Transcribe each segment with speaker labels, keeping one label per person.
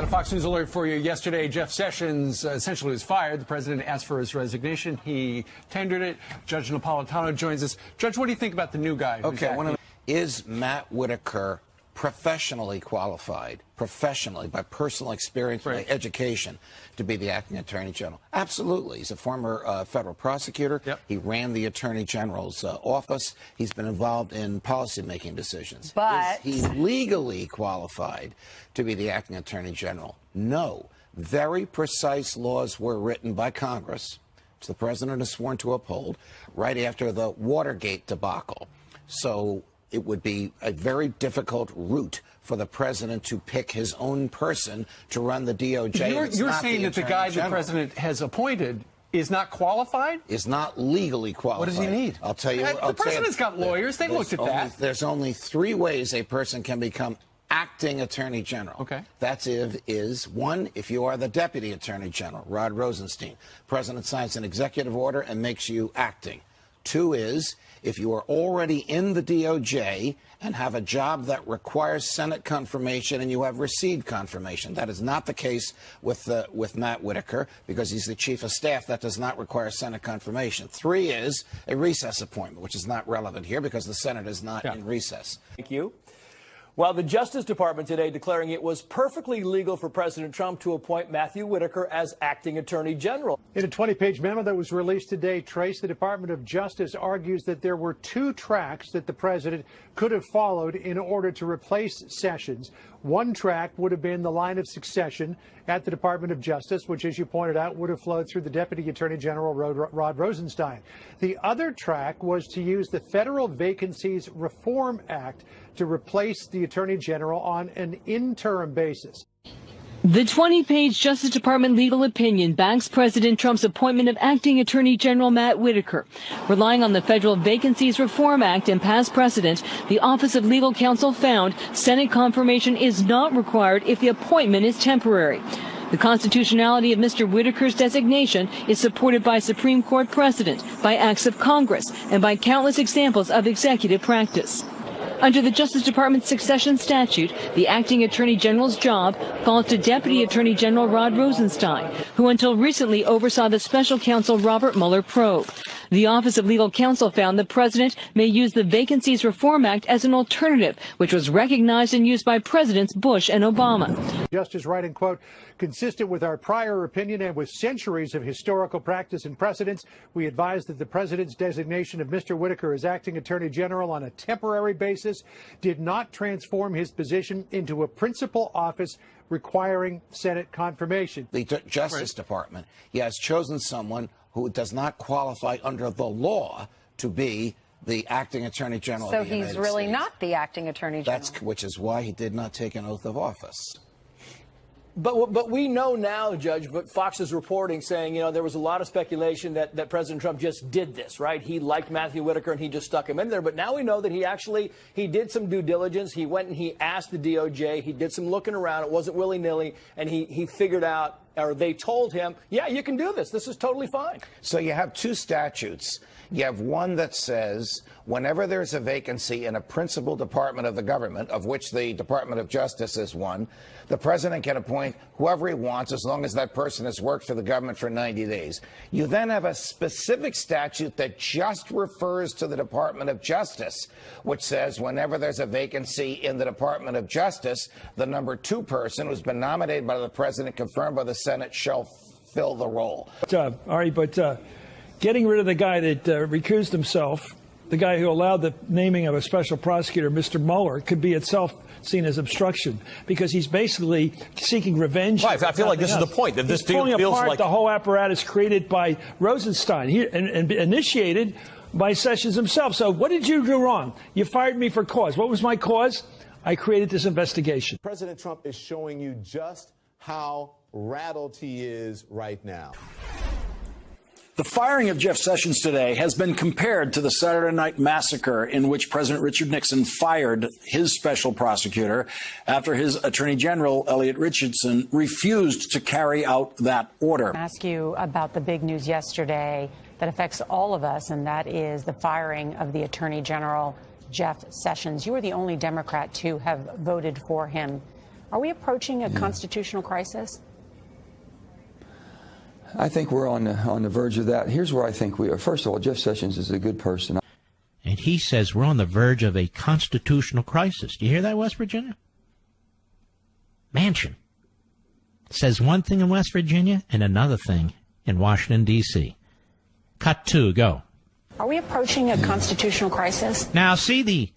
Speaker 1: Fox News alert for you. Yesterday, Jeff Sessions essentially was fired. The president asked for his resignation. He tendered it. Judge Napolitano joins us. Judge, what do you think about the new guy?
Speaker 2: Okay, is Matt Whitaker professionally qualified, by personal experience, by education, to be the acting attorney general? Absolutely. He's a former federal prosecutor.
Speaker 1: Yep.
Speaker 2: He ran the attorney general's office. He's been involved in policy-making decisions.
Speaker 3: But
Speaker 2: is he legally qualified to be the acting attorney general? No. Very precise laws were written by Congress, which the president is sworn to uphold, right after the Watergate debacle. So it would be a very difficult route for the president to pick his own person to run the DOJ.
Speaker 1: You're saying that the guy the president has appointed is not qualified?
Speaker 2: Is not legally qualified.
Speaker 1: What does he need?
Speaker 2: I'll tell you.
Speaker 1: The president's got lawyers. They looked at that.
Speaker 2: There's only 3 ways a person can become acting attorney general.
Speaker 1: Okay.
Speaker 2: That's one, if you are the deputy attorney general, Rod Rosenstein. President signs an executive order and makes you acting. 2 is if you are already in the DOJ and have a job that requires Senate confirmation and you have received confirmation. That is not the case with Matt Whitaker because he's the chief of staff. That does not require Senate confirmation. 3 is a recess appointment, which is not relevant here because the Senate is not in recess.
Speaker 4: Thank you. Well, the Justice Department today declaring it was perfectly legal for President Trump to appoint Matthew Whitaker as acting attorney general.
Speaker 5: In a 20-page memo that was released today, Trace, the Department of Justice argues that there were 2 tracks that the president could have followed in order to replace Sessions. One track would have been the line of succession at the Department of Justice, which, as you pointed out, would have flowed through the Deputy Attorney General, Rod Rosenstein. The other track was to use the Federal Vacancies Reform Act to replace the Attorney General on an interim basis.
Speaker 6: The 20-page Justice Department legal opinion backs President Trump's appointment of acting Attorney General Matt Whitaker. Relying on the Federal Vacancies Reform Act and past precedent, the Office of Legal Counsel found Senate confirmation is not required if the appointment is temporary. The constitutionality of Mr. Whitaker's designation is supported by Supreme Court precedent, by acts of Congress, and by countless examples of executive practice. Under the Justice Department's succession statute, the acting attorney general's job falls to Deputy Attorney General Rod Rosenstein, who until recently oversaw the special counsel Robert Mueller probe. The Office of Legal Counsel found the president may use the Vacancies Reform Act as an alternative, which was recognized and used by Presidents Bush and Obama.
Speaker 5: Justice writing, quote, consistent with our prior opinion and with centuries of historical practice and precedents, we advise that the president's designation of Mr. Whitaker as acting attorney general on a temporary basis did not transform his position into a principal office requiring Senate confirmation.
Speaker 2: The Justice Department, he has chosen someone who does not qualify under the law to be the acting attorney general of the United States.
Speaker 3: So he's really not the acting attorney general.
Speaker 2: Which is why he did not take an oath of office.
Speaker 4: But we know now, Judge, but Fox is reporting saying, you know, there was a lot of speculation that President Trump just did this, right? He liked Matthew Whitaker and he just stuck him in there. But now we know that he did some due diligence. He went and he asked the DOJ. He did some looking around. It wasn't willy-nilly. And he figured out, or they told him, yeah, you can do this. This is totally fine.
Speaker 2: So you have 2 statutes. You have one that says whenever there's a vacancy in a principal department of the government, of which the Department of Justice is one, the president can appoint whoever he wants as long as that person has worked for the government for 90 days. You then have a specific statute that just refers to the Department of Justice, which says whenever there's a vacancy in the Department of Justice, the number 2 person who's been nominated by the president, confirmed by the Senate, shall fill the role.
Speaker 7: Getting rid of the guy that recused himself, the guy who allowed the naming of a special prosecutor, Mr. Mueller, could be itself seen as obstruction because he's basically seeking revenge.
Speaker 8: Right, I feel like this is the point. That this
Speaker 7: he's pulling
Speaker 8: feels
Speaker 7: apart
Speaker 8: like
Speaker 7: the whole apparatus created by Rosenstein and initiated by Sessions himself. So what did you do wrong? You fired me for cause. What was my cause? I created this investigation.
Speaker 9: President Trump is showing you just how rattled he is right now.
Speaker 10: The firing of Jeff Sessions today has been compared to the Saturday Night Massacre in which President Richard Nixon fired his special prosecutor after his Attorney General, Elliot Richardson, refused to carry out that order.
Speaker 11: I ask you about the big news yesterday that affects all of us, and that is the firing of the Attorney General, Jeff Sessions. You are the only Democrat to have voted for him. Are we approaching a constitutional crisis?
Speaker 8: I think we're on the verge of that. Here's where I think we are. First of all, Jeff Sessions is a good person.
Speaker 12: And he says we're on the verge of a constitutional crisis. Do you hear that, West Virginia? Manchin says one thing in West Virginia and another thing in Washington, D.C. Cut 2, go.
Speaker 11: Are we approaching a constitutional crisis?
Speaker 12: Now, see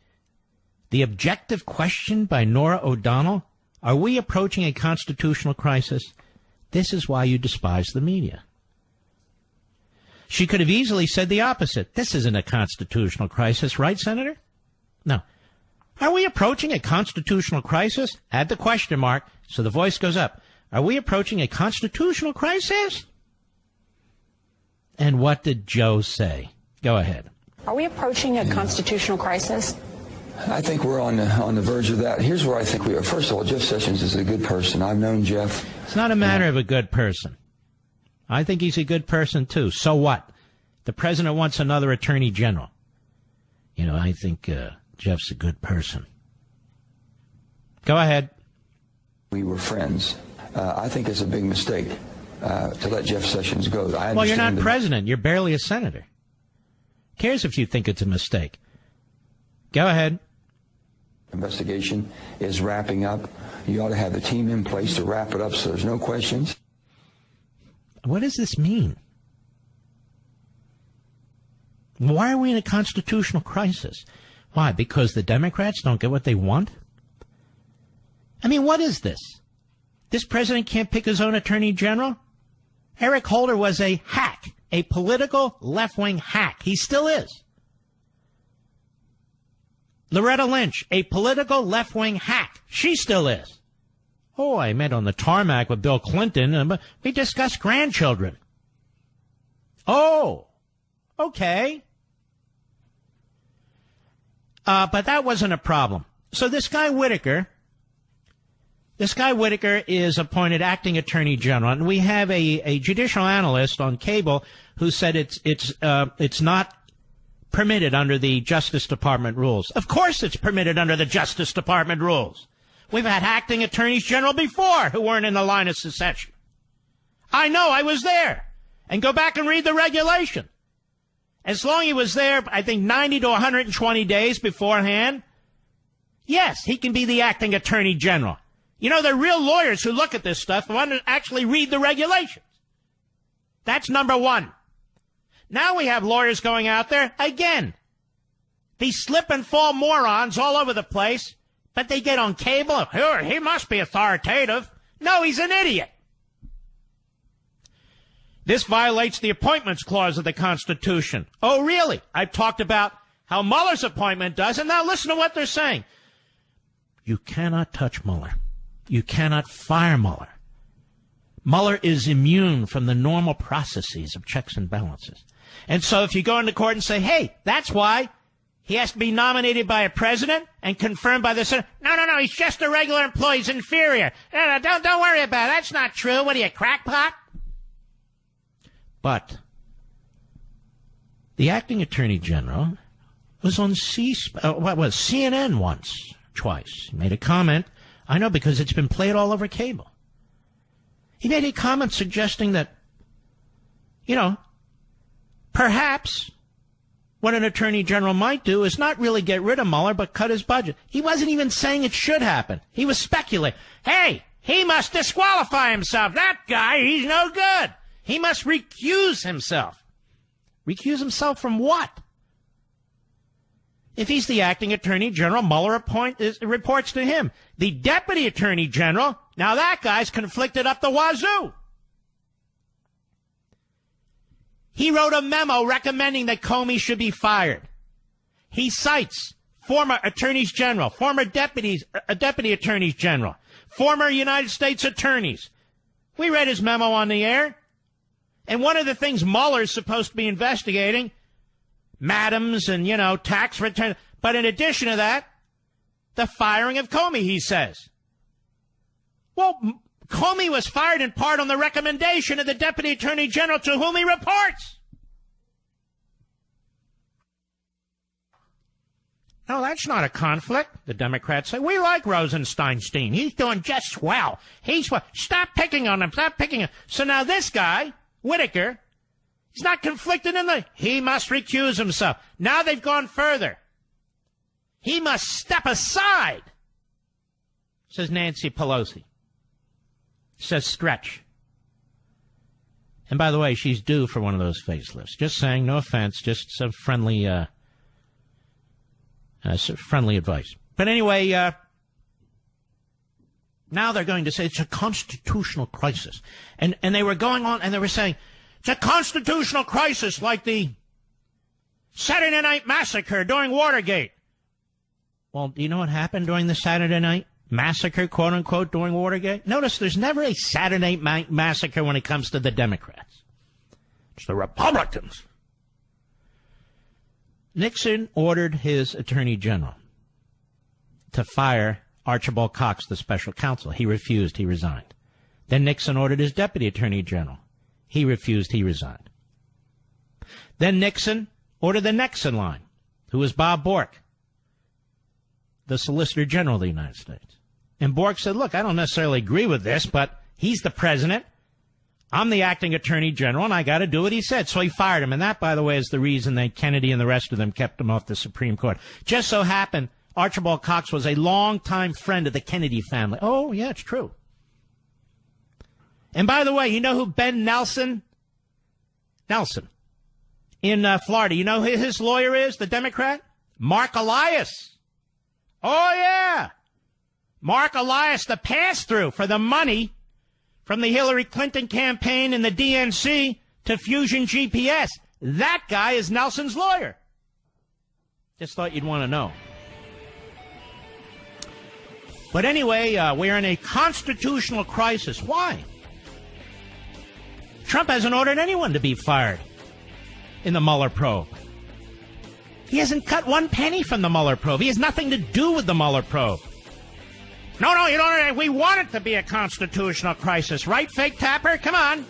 Speaker 12: the objective question by Nora O'Donnell? Are we approaching a constitutional crisis? This is why you despise the media. She could have easily said the opposite. This isn't a constitutional crisis, right, Senator? No. Are we approaching a constitutional crisis? Add the question mark so the voice goes up. Are we approaching a constitutional crisis? And what did Joe say? Go ahead.
Speaker 11: Are we approaching a constitutional crisis?
Speaker 8: I think we're on the verge of that. Here's where I think we are. First of all, Jeff Sessions is a good person. I've known Jeff.
Speaker 12: It's not a matter of a good person. I think he's a good person, too. So what? The president wants another attorney general. You know, I think Jeff's a good person. Go ahead.
Speaker 8: We were friends. I think it's a big mistake to let Jeff Sessions go.
Speaker 12: Well, you're not president. You're barely a senator. Who cares if you think it's a mistake? Go ahead.
Speaker 8: Investigation is wrapping up. You ought to have the team in place to wrap it up so there's no questions.
Speaker 12: What does this mean? Why are we in a constitutional crisis? Why? Because the Democrats don't get what they want? I mean, what is this? This president can't pick his own attorney general? Eric Holder was a hack, a political left-wing hack. He still is. Loretta Lynch, a political left-wing hack. She still is. Oh, I met on the tarmac with Bill Clinton, and we discussed grandchildren. Oh, okay. But that wasn't a problem. So this guy Whitaker is appointed acting attorney general, and we have a judicial analyst on cable who said it's not permitted under the Justice Department rules. Of course it's permitted under the Justice Department rules. We've had acting attorneys general before who weren't in the line of succession. I know, I was there. And go back and read the regulation. As long as he was there, I think 90 to 120 days beforehand, yes, he can be the acting attorney general. You know, there are real lawyers who look at this stuff and want to actually read the regulations. That's number one. Now we have lawyers going out there, again, these slip and fall morons all over the place, but they get on cable. He must be authoritative. No, he's an idiot. This violates the Appointments Clause of the Constitution. Oh, really? I've talked about how Mueller's appointment does, and now listen to what they're saying. You cannot touch Mueller. You cannot fire Mueller. Mueller is immune from the normal processes of checks and balances. And so if you go into court and say, hey, that's why he has to be nominated by a president and confirmed by the Senate. No, he's just a regular employee. He's inferior. No, don't worry about it. That's not true. What are you, crackpot? But the acting attorney general was on CNN once, twice. He made a comment. I know, because it's been played all over cable. He made a comment suggesting that, perhaps what an attorney general might do is not really get rid of Mueller, but cut his budget. He wasn't even saying it should happen. He was speculating. Hey, he must disqualify himself. That guy, he's no good. He must recuse himself. Recuse himself from what? If he's the acting attorney general, Mueller reports to him. The deputy attorney general, now that guy's conflicted up the wazoo. He wrote a memo recommending that Comey should be fired. He cites former attorneys general, former deputy attorneys general, former United States attorneys. We read his memo on the air. And one of the things Mueller's supposed to be investigating, madams and, tax return. But in addition to that, the firing of Comey, he says. Well, Comey was fired in part on the recommendation of the deputy attorney general to whom he reports. No, that's not a conflict, the Democrats say. We like Rosenstein. He's doing just swell. Stop picking on him. Stop picking on him. So now this guy, Whitaker, he's not conflicted he must recuse himself. Now they've gone further. He must step aside, says Nancy Pelosi. Says Stretch. And by the way, she's due for one of those facelifts. Just saying, no offense, just some friendly advice. But anyway, now they're going to say it's a constitutional crisis. And they were going on and they were saying, it's a constitutional crisis like the Saturday Night Massacre during Watergate. Well, do you know what happened during the Saturday Night Massacre, quote unquote, during Watergate? Notice there's never a Saturday Night Massacre when it comes to the Democrats. It's the Republicans. Nixon ordered his attorney general to fire Archibald Cox, the special counsel. He refused. He resigned. Then Nixon ordered his deputy attorney general. He refused. He resigned. Then Nixon ordered the next in line, who was Bob Bork, the Solicitor General of the United States. And Bork said, look, I don't necessarily agree with this, but he's the president. I'm the acting attorney general, and I got to do what he said. So he fired him. And that, by the way, is the reason that Kennedy and the rest of them kept him off the Supreme Court. Just so happened, Archibald Cox was a longtime friend of the Kennedy family. Oh, yeah, it's true. And by the way, you know who Ben Nelson in Florida, you know who his lawyer is, the Democrat? Mark Elias. Oh, yeah. Mark Elias, the pass-through for the money from the Hillary Clinton campaign and the DNC to Fusion GPS. That guy is Nelson's lawyer. Just thought you'd want to know. But anyway, we're in a constitutional crisis. Why? Trump hasn't ordered anyone to be fired in the Mueller probe. He hasn't cut one penny from the Mueller probe. He has nothing to do with the Mueller probe. No, you don't. We want it to be a constitutional crisis, right, Fake Tapper? Come on.